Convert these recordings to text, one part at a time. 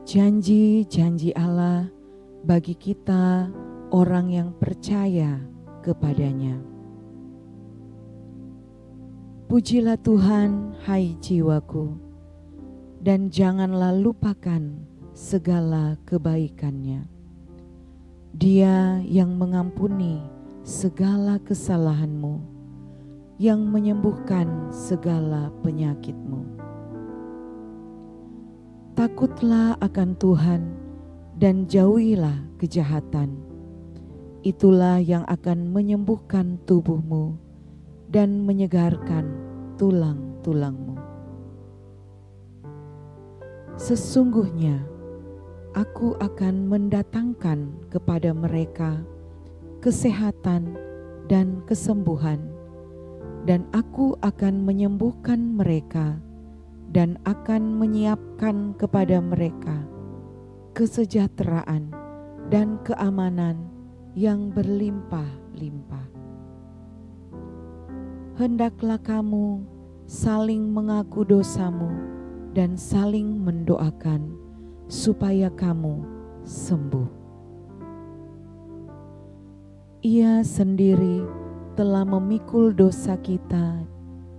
Janji-janji Allah bagi kita orang yang percaya kepadanya. Pujilah Tuhan, hai jiwaku, dan janganlah lupakan segala kebaikannya. Dia yang mengampuni segala kesalahanmu, yang menyembuhkan segala penyakitmu. Takutlah akan Tuhan dan jauhilah kejahatan. Itulah yang akan menyembuhkan tubuhmu dan menyegarkan tulang-tulangmu. Sesungguhnya Aku akan mendatangkan kepada mereka kesehatan dan kesembuhan, dan Aku akan menyembuhkan mereka dan akan menyiapkan kepada mereka kesejahteraan dan keamanan yang berlimpah-limpah. Hendaklah kamu saling mengaku dosamu dan saling mendoakan supaya kamu sembuh. Ia sendiri telah memikul dosa kita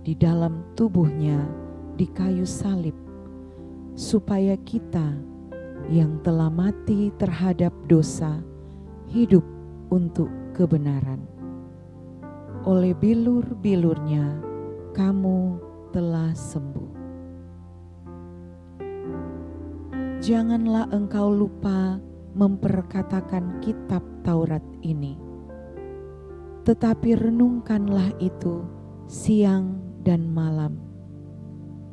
di dalam tubuhnya di kayu salib, supaya kita yang telah mati terhadap dosa hidup untuk kebenaran. Oleh bilur-bilurnya kamu telah sembuh. Janganlah engkau lupa memperkatakan kitab Taurat ini, tetapi renungkanlah itu siang dan malam,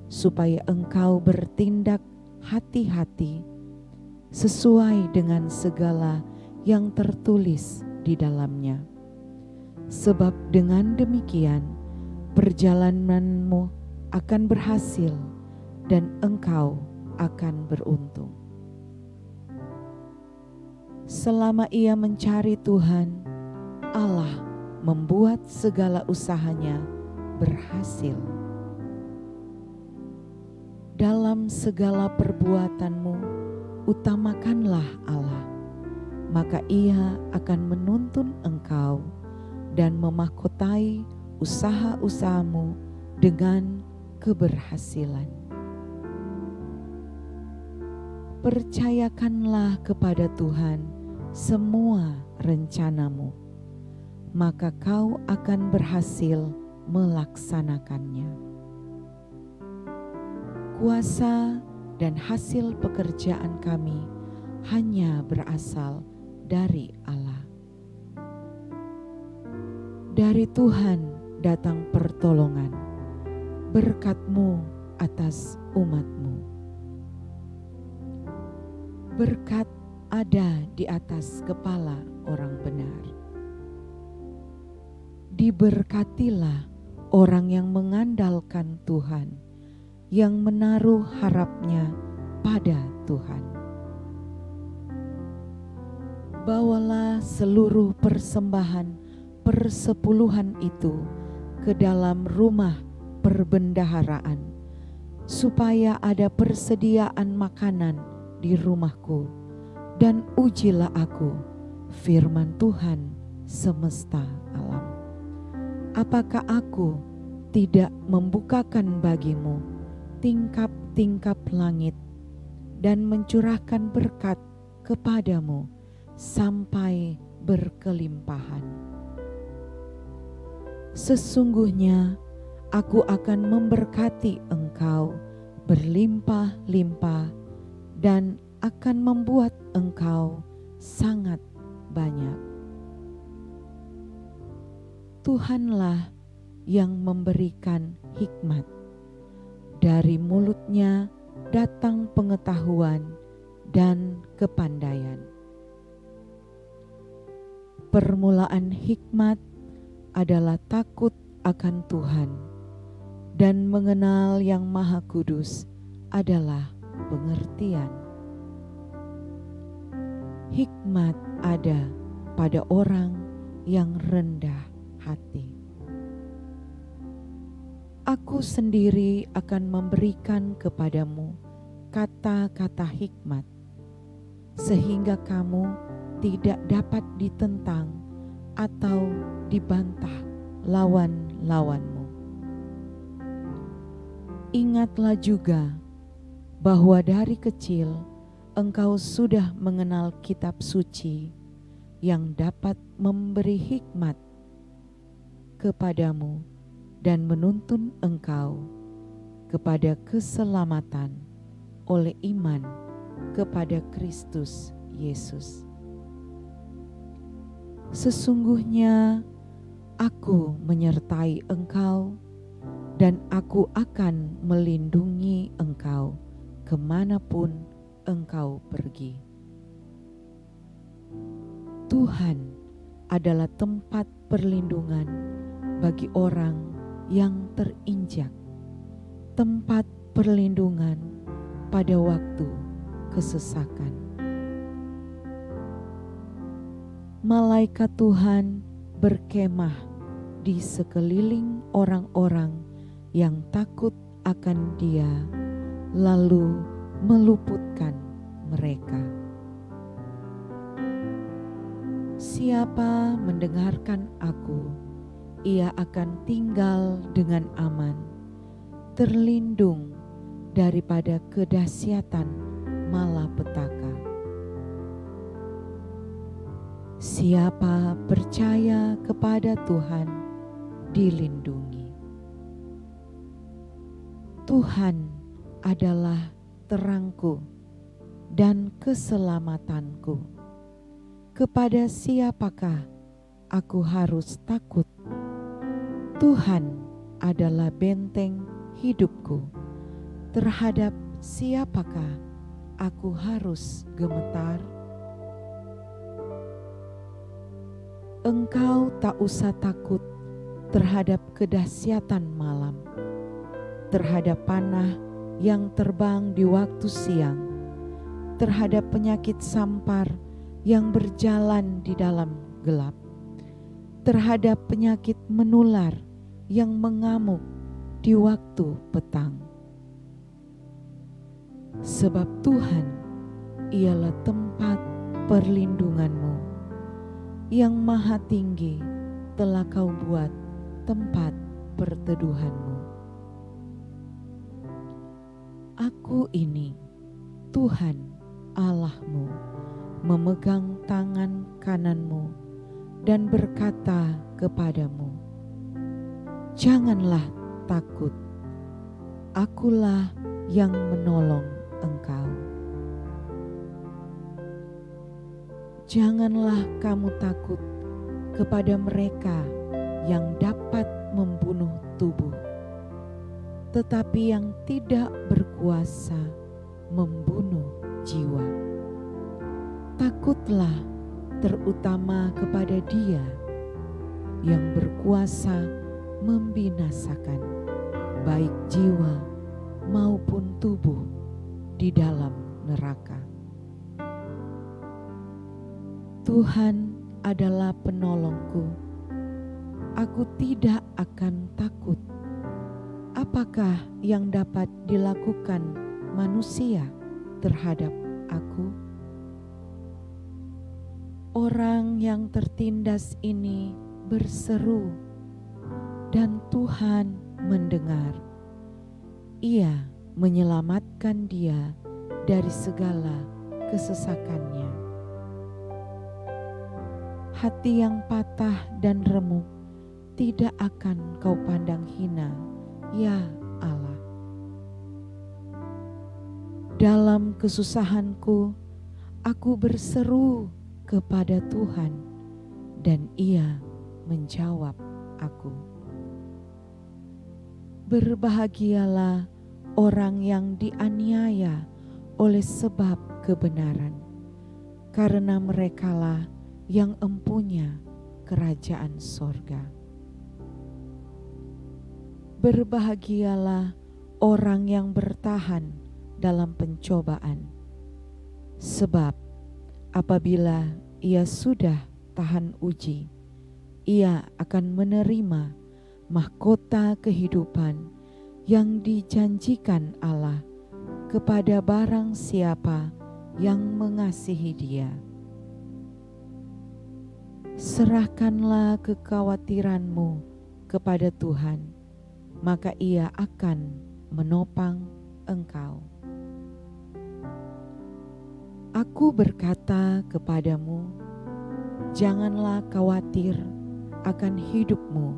supaya engkau bertindak hati-hati sesuai dengan segala yang tertulis di dalamnya. Sebab dengan demikian perjalananmu akan berhasil dan engkau akan beruntung. Selama ia mencari Tuhan, Allah membuat segala usahanya berhasil. Dalam segala perbuatanmu, utamakanlah Allah, maka ia akan menuntun engkau dan memahkotai usaha-usahamu dengan keberhasilan. Percayakanlah kepada Tuhan semua rencanamu, maka kau akan berhasil melaksanakannya. Kuasa dan hasil pekerjaan kami hanya berasal dari Allah. Dari Tuhan datang pertolongan, berkat-Mu atas umat-Mu. Berkat ada di atas kepala orang benar. Diberkatilah orang yang mengandalkan Tuhan, yang menaruh harapnya pada Tuhan. Bawalah seluruh persembahan persepuluhan itu ke dalam rumah perbendaharaan, supaya ada persediaan makanan di rumahku, dan ujilah aku, firman Tuhan semesta alam. Apakah aku tidak membukakan bagimu tingkap-tingkap langit dan mencurahkan berkat kepadamu sampai berkelimpahan? Sesungguhnya aku akan memberkati engkau berlimpah-limpah dan akan membuat engkau sangat banyak. Tuhanlah yang memberikan hikmat. Dari mulutnya datang pengetahuan dan kepandaian. Permulaan hikmat adalah takut akan Tuhan, dan mengenal Yang Maha Kudus adalah pengertian. Hikmat ada pada orang yang rendah hati. Aku sendiri akan memberikan kepadamu kata-kata hikmat sehingga kamu tidak dapat ditentang atau dibantah lawan-lawanmu. Ingatlah juga bahwa dari kecil engkau sudah mengenal kitab suci yang dapat memberi hikmat kepadamu dan menuntun engkau kepada keselamatan oleh iman kepada Kristus Yesus. Sesungguhnya aku menyertai engkau dan aku akan melindungi engkau kemanapun engkau pergi. Tuhan adalah tempat perlindungan bagi orang yang terinjak, tempat perlindungan pada waktu kesesakan. Malaikat Tuhan berkemah di sekeliling orang-orang yang takut akan Dia, lalu meluputkan mereka. Siapa mendengarkan aku, ia akan tinggal dengan aman, terlindung daripada kedahsyatan malapetaka. Siapa percaya kepada Tuhan dilindungi. Tuhan adalah terangku dan keselamatanku. Kepada siapakah aku harus takut? Tuhan adalah benteng hidupku. Terhadap siapakah aku harus gemetar? Engkau tak usah takut terhadap kedahsyatan malam, terhadap panah yang terbang di waktu siang, terhadap penyakit sampar yang berjalan di dalam gelap, terhadap penyakit menular yang mengamuk di waktu petang. Sebab Tuhan ialah tempat perlindunganmu, yang maha tinggi telah kau buat tempat perteduhanmu. Aku ini, Tuhan Allahmu, memegang tangan kananmu dan berkata kepadamu, janganlah takut, akulah yang menolong engkau. Janganlah kamu takut kepada mereka yang dapat membunuh tubuh, tetapi yang tidak berkuasa membunuh jiwa. Takutlah terutama kepada Dia yang berkuasa membinasakan baik jiwa maupun tubuh di dalam neraka. Tuhan adalah penolongku, aku tidak akan takut. Apakah yang dapat dilakukan manusia terhadap aku? Orang yang tertindas ini berseru, dan Tuhan mendengar. Ia menyelamatkan dia dari segala kesesakannya. Hati yang patah dan remuk tidak akan kau pandang hina, ya Allah. Dalam kesusahanku, aku berseru kepada Tuhan, dan Ia menjawab aku. Berbahagialah orang yang dianiaya oleh sebab kebenaran, karena merekalah yang empunya kerajaan sorga. Berbahagialah orang yang bertahan dalam pencobaan, sebab apabila ia sudah tahan uji, ia akan menerima mahkota kehidupan yang dijanjikan Allah kepada barang siapa yang mengasihi Dia. Serahkanlah kekhawatiranmu kepada Tuhan, maka Ia akan menopang engkau. Aku berkata kepadamu, janganlah khawatir akan hidupmu,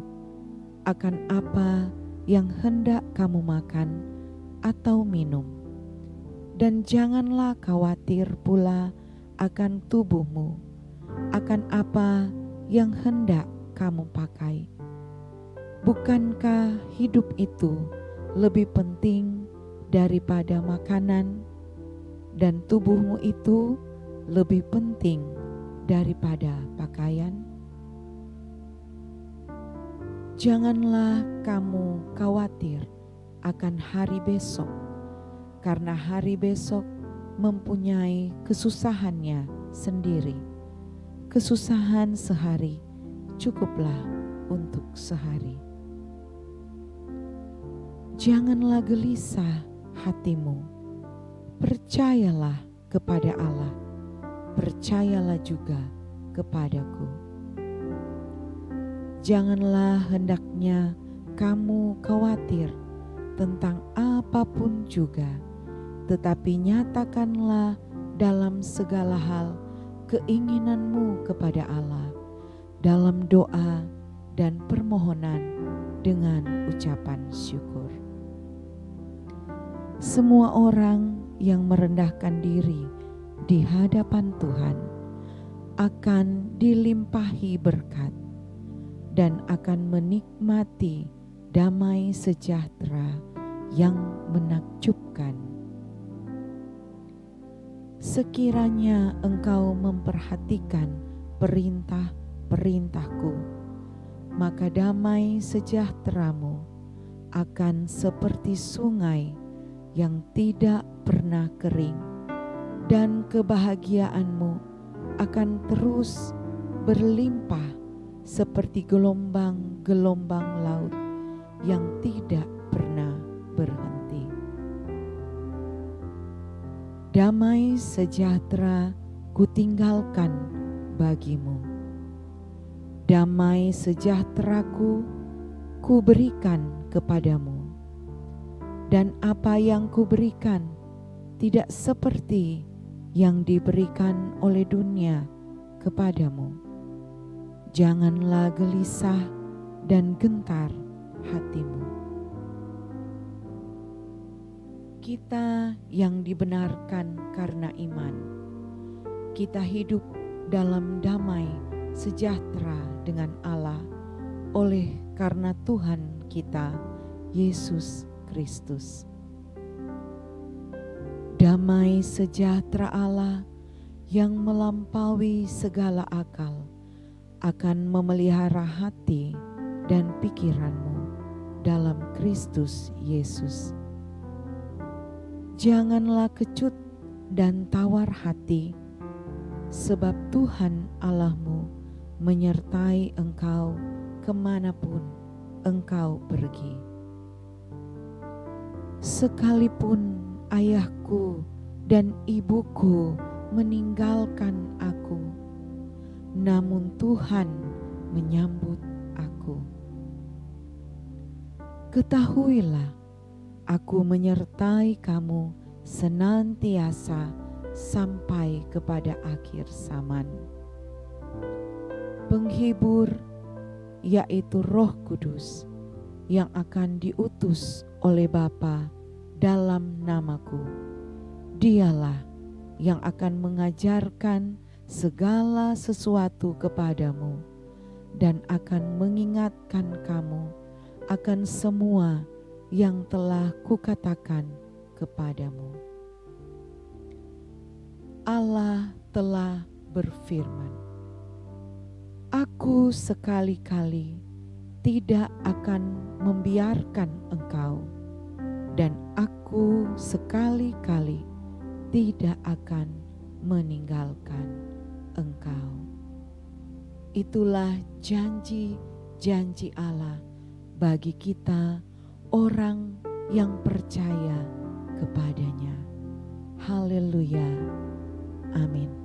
akan apa yang hendak kamu makan atau minum, dan janganlah khawatir pula akan tubuhmu, akan apa yang hendak kamu pakai. Bukankah hidup itu lebih penting daripada makanan, dan tubuhmu itu lebih penting daripada pakaian? Janganlah kamu khawatir akan hari besok, karena hari besok mempunyai kesusahannya sendiri. Kesusahan sehari cukuplah untuk sehari. Janganlah gelisah hatimu. Percayalah kepada Allah, percayalah juga kepadaku. Janganlah hendaknya kamu khawatir tentang apapun juga, tetapi nyatakanlah dalam segala hal keinginanmu kepada Allah dalam doa dan permohonan dengan ucapan syukur. Semua orang yang merendahkan diri di hadapan Tuhan akan dilimpahi berkat dan akan menikmati damai sejahtera yang menakjubkan. Sekiranya engkau memperhatikan perintah-perintahku, maka damai sejahteramu akan seperti sungai yang tidak pernah kering, dan kebahagiaanmu akan terus berlimpah seperti gelombang-gelombang laut yang tidak pernah berhenti. Damai sejahtera kutinggalkan bagimu. Damai sejahteraku kuberikan kepadamu. Dan apa yang kuberikan tidak seperti yang diberikan oleh dunia kepadamu. Janganlah gelisah dan gentar hatimu. Kita yang dibenarkan karena iman, kita hidup dalam damai sejahtera dengan Allah oleh karena Tuhan kita, Yesus Kristus. Damai sejahtera Allah yang melampaui segala akal akan memelihara hati dan pikiranmu dalam Kristus Yesus. Janganlah kecut dan tawar hati, sebab Tuhan Allahmu menyertai engkau kemanapun engkau pergi. Sekalipun ayahku dan ibuku meninggalkan aku, namun Tuhan menyambut aku. Ketahuilah, aku menyertai kamu senantiasa sampai kepada akhir zaman. Penghibur, yaitu Roh Kudus, yang akan diutus oleh Bapa dalam namaku, Dialah yang akan mengajarkan segala sesuatu kepadamu dan akan mengingatkan kamu akan semua yang telah kukatakan kepadamu. Allah telah berfirman, Aku sekali-kali tidak akan membiarkan engkau, dan aku sekali-kali tidak akan meninggalkan engkau. Itulah janji-janji Allah bagi kita orang yang percaya kepadanya. Haleluya, Amin.